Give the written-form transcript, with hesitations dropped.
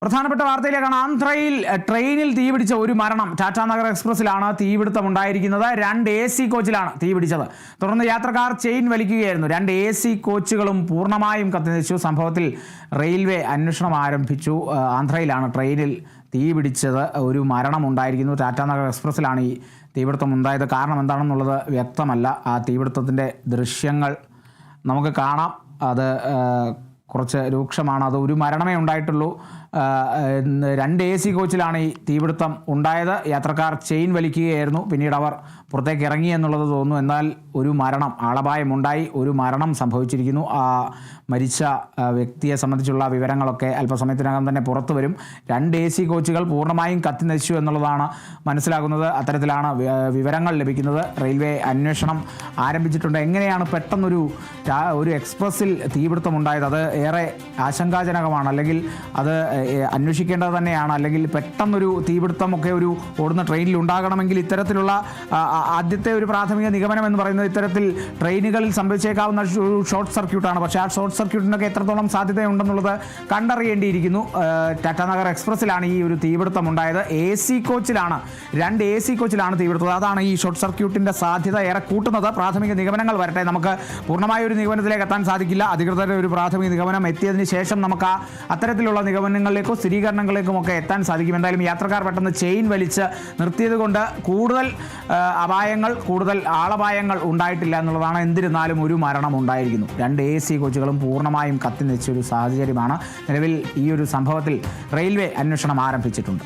പ്രധാനപ്പെട്ട വാർത്തയിലേക്കാണ്. ആന്ധ്രയിൽ ട്രെയിനിൽ തീപിടിച്ച ഒരു മരണം. ടാറ്റാനഗർ എക്സ്പ്രസിലാണ് തീപിടുത്തം ഉണ്ടായിരിക്കുന്നത്. 2 AC കോച്ചിലാണ് തീപിടിച്ചത്. തുടർന്ന് യാത്രക്കാർ ചെയിൻ വലിക്കുകയായിരുന്നു. 2 AC കോച്ചുകളും പൂർണ്ണമായും കത്തിനശിച്ചു. സംഭവത്തിൽ റെയിൽവേ അന്വേഷണം ആരംഭിച്ചു. ആന്ധ്രയിലാണ് ട്രെയിനിൽ തീപിടിച്ചത്. ഒരു മരണം ഉണ്ടായിരിക്കുന്നു. ടാറ്റാനഗർ എക്സ്പ്രസിലാണ് ഈ തീപിടുത്തം ഉണ്ടായത്. കാരണം എന്താണെന്നുള്ളത് വ്യക്തമല്ല. ആ തീപിടുത്തത്തിൻ്റെ ദൃശ്യങ്ങൾ നമുക്ക് കാണാം. അത് കുറച്ച് രൂക്ഷമാണ്. അത് ഒരു മരണമേ ഉണ്ടായിട്ടുള്ളൂ. 2 AC കോച്ചിലാണ് ഈ തീപിടുത്തം ഉണ്ടായത്. യാത്രക്കാർ ചെയിൻ വലിക്കുകയായിരുന്നു. പിന്നീട് അവർ പുറത്തേക്ക് ഇറങ്ങി എന്നുള്ളത് തോന്നുന്നു. എന്നാൽ ഒരു മരണം, ആളപായമുണ്ടായി, ഒരു മരണം സംഭവിച്ചിരിക്കുന്നു. ആ മരിച്ച വ്യക്തിയെ സംബന്ധിച്ചുള്ള വിവരങ്ങളൊക്കെ അല്പസമയത്തിനകം തന്നെ പുറത്തു വരും. 2 AC കോച്ചുകൾ പൂർണ്ണമായും കത്തി നശിച്ചു എന്നുള്ളതാണ് മനസ്സിലാകുന്നത്. അത്തരത്തിലാണ് വിവരങ്ങൾ ലഭിക്കുന്നത്. റെയിൽവേ അന്വേഷണം ആരംഭിച്ചിട്ടുണ്ട്. എങ്ങനെയാണ് പെട്ടെന്നൊരു എക്സ്പ്രസ്സിൽ തീപിടുത്തം ഉണ്ടായത്? അത് ഏറെ ആശങ്കാജനകമാണ്. അല്ലെങ്കിൽ അത് അന്വേഷിക്കേണ്ടത് തന്നെയാണ്. അല്ലെങ്കിൽ പെട്ടെന്നൊരു തീപിടുത്തമൊക്കെ ഒരു ഓടുന്ന ട്രെയിനിൽ ഉണ്ടാകണമെങ്കിൽ ഇത്തരത്തിലുള്ള ആദ്യത്തെ ഒരു പ്രാഥമിക നിഗമനം എന്ന് പറയുന്നത് ഇത്തരത്തിൽ ട്രെയിനുകളിൽ സംഭവിച്ചേക്കാവുന്ന ഒരു ഷോർട്ട് സർക്യൂട്ടാണ്. പക്ഷേ ആ ഷോർട്ട് സർക്യൂട്ടിനൊക്കെ എത്രത്തോളം സാധ്യതയുണ്ടെന്നുള്ളത് കണ്ടറിയേണ്ടിയിരിക്കുന്നു. ടാറ്റാനഗർ എക്സ്പ്രസ്സിലാണ് ഈ ഒരു തീപിടുത്തം ഉണ്ടായത്. AC കോച്ചിലാണ്, 2 AC കോച്ചിലാണ് തീപിടുത്തത്. അതാണ് ഈ ഷോർട്ട് സർക്യൂട്ടിൻ്റെ സാധ്യത ഏറെ കൂട്ടുന്നത്. പ്രാഥമിക നിഗമനങ്ങൾ വരട്ടെ. നമുക്ക് പൂർണ്ണമായ ഒരു നിഗമനത്തിലേക്ക് എത്താൻ സാധിക്കില്ല. അധികൃതരുടെ ഒരു പ്രാഥമിക നിഗമനം എത്തിയതിന് ശേഷം നമുക്ക് അത്തരത്തിലുള്ള നിഗമനങ്ങളിലേക്കോ സ്ഥിരീകരണങ്ങളിലേക്കും ഒക്കെ എത്താൻ സാധിക്കും. എന്തായാലും യാത്രക്കാർ പെട്ടെന്ന് ചെയിൻ വലിച്ച് നിർത്തിയത് കൊണ്ട് കൂടുതൽ അപായങ്ങൾ, കൂടുതൽ ആളപായങ്ങൾ ഉണ്ടായിട്ടില്ല എന്നുള്ളതാണ്. എന്നിരുന്നാലും ഒരു മരണം ഉണ്ടായിരിക്കുന്നു. 2 AC കോച്ചുകളും പൂർണ്ണമായും കത്തി നശിച്ചൊരു സാഹചര്യമാണ് നിലവിൽ. ഈ ഒരു സംഭവത്തിൽ റെയിൽവേ അന്വേഷണം ആരംഭിച്ചിട്ടുണ്ട്.